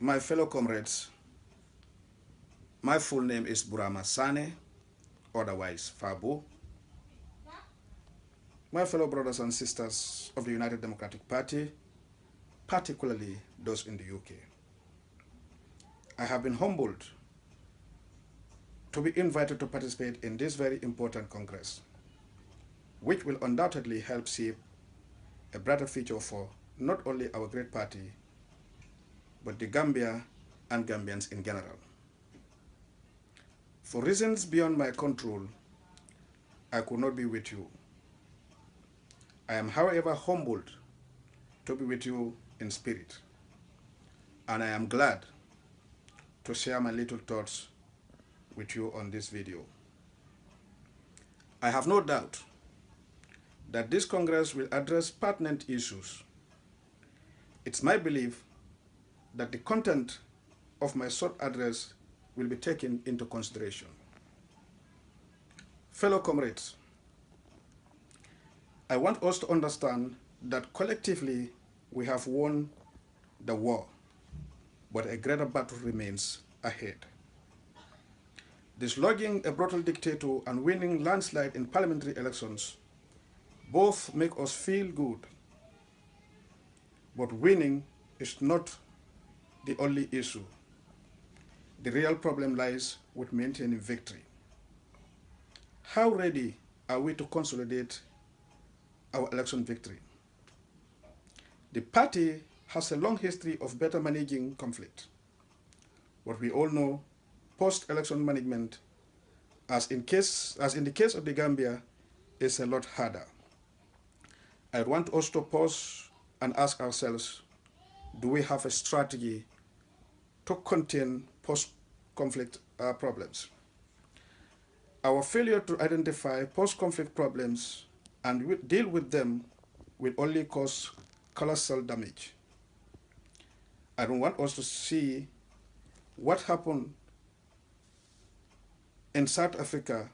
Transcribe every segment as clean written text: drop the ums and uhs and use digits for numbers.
My fellow comrades, my full name is Fabou Sanneh, otherwise Fabou. My fellow brothers and sisters of the United Democratic Party, particularly those in the UK. I have been humbled to be invited to participate in this very important Congress, which will undoubtedly help shape a brighter future for not only our great party, but the Gambia and Gambians in general. For reasons beyond my control, I could not be with you. I am, however, humbled to be with you in spirit, and I am glad to share my little thoughts with you on this video. I have no doubt that this Congress will address pertinent issues. It's my belief that the content of my short address will be taken into consideration. Fellow comrades, I want us to understand that collectively we have won the war, but a greater battle remains ahead. Dislodging a brutal dictator and winning landslide in parliamentary elections both make us feel good, but winning is not the only issue. The real problem lies with maintaining victory. How ready are we to consolidate our election victory? The party has a long history of better managing conflict. But we all know post-election management, as in the case of the Gambia, is a lot harder. I want us to pause and ask ourselves, do we have a strategy to contain post-conflict problems? Our failure to identify post-conflict problems and deal with them will only cause colossal damage. I don't want us to see what happened in South Africa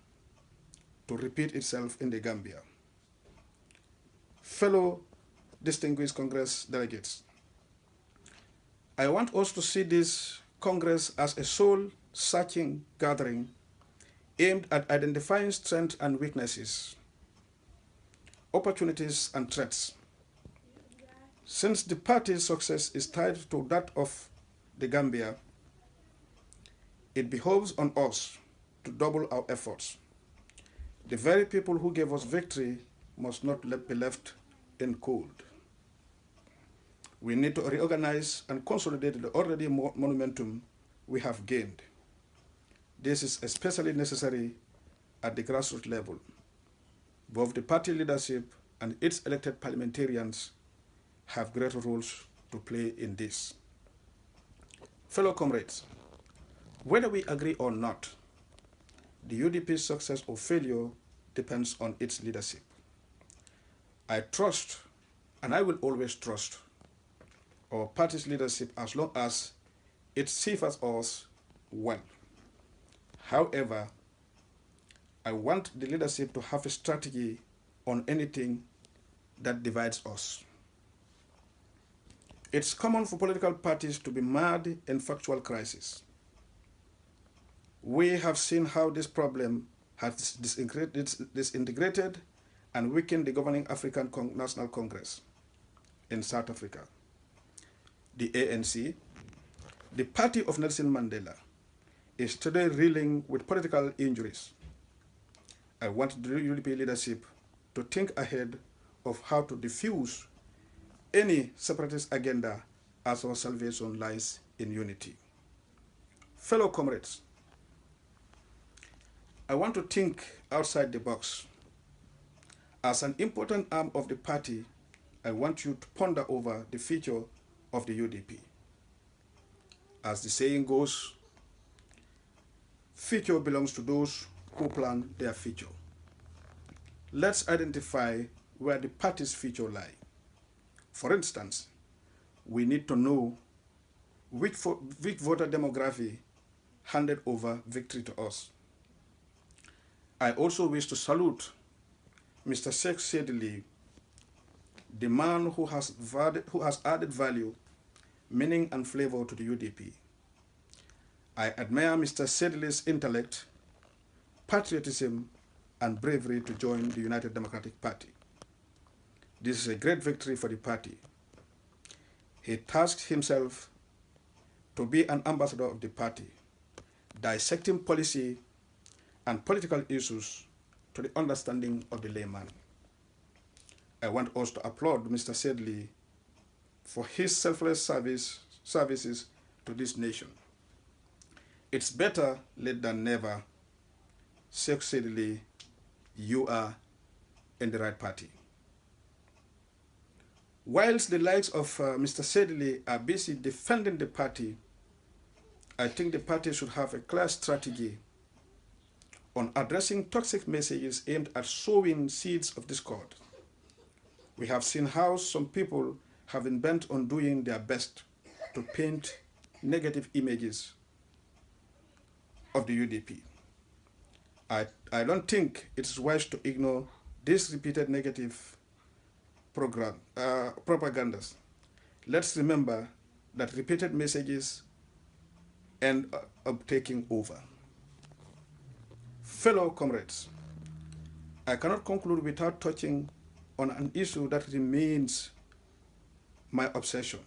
to repeat itself in the Gambia. Fellow distinguished Congress delegates, I want us to see this Congress as a soul-searching gathering aimed at identifying strengths and weaknesses, opportunities and threats. Since the party's success is tied to that of the Gambia, it behoves on us to double our efforts. The very people who gave us victory must not be left in cold. We need to reorganize and consolidate the already momentum we have gained. This is especially necessary at the grassroots level. Both the party leadership and its elected parliamentarians have great roles to play in this. Fellow comrades, whether we agree or not, the UDP's success or failure depends on its leadership. I trust, and I will always trust, our party's leadership as long as it serves us well. However, I want the leadership to have a strategy on anything that divides us. It's common for political parties to be mad in factual crisis. We have seen how this problem has disintegrated and weakened the governing African National Congress in South Africa. The ANC, the party of Nelson Mandela, is today reeling with political injuries. I want the UDP leadership to think ahead of how to diffuse any separatist agenda as our salvation lies in unity. Fellow comrades, I want to think outside the box. As an important arm of the party, I want you to ponder over the future of the UDP. As the saying goes, future belongs to those who plan their future. Let's identify where the party's future lies. For instance, we need to know which voter demography handed over victory to us. I also wish to salute Mr. Sheikh Sedili, the man who has added value meaning and flavor to the UDP. I admire Mr. Sedley's intellect, patriotism, and bravery to join the United Democratic Party. This is a great victory for the party. He tasked himself to be an ambassador of the party, dissecting policy and political issues to the understanding of the layman. I want us to applaud Mr. Sedley for his selfless services to this nation. It's better late than never. Sheikh Sedley, you are in the right party. Whilst the likes of Mr. Sedley are busy defending the party, I think the party should have a clear strategy on addressing toxic messages aimed at sowing seeds of discord. We have seen how some people have been bent on doing their best to paint negative images of the UDP. I don't think it is wise to ignore these repeated negative propagandas. Let's remember that repeated messages end up taking over. Fellow comrades, I cannot conclude without touching on an issue that remains my obsession.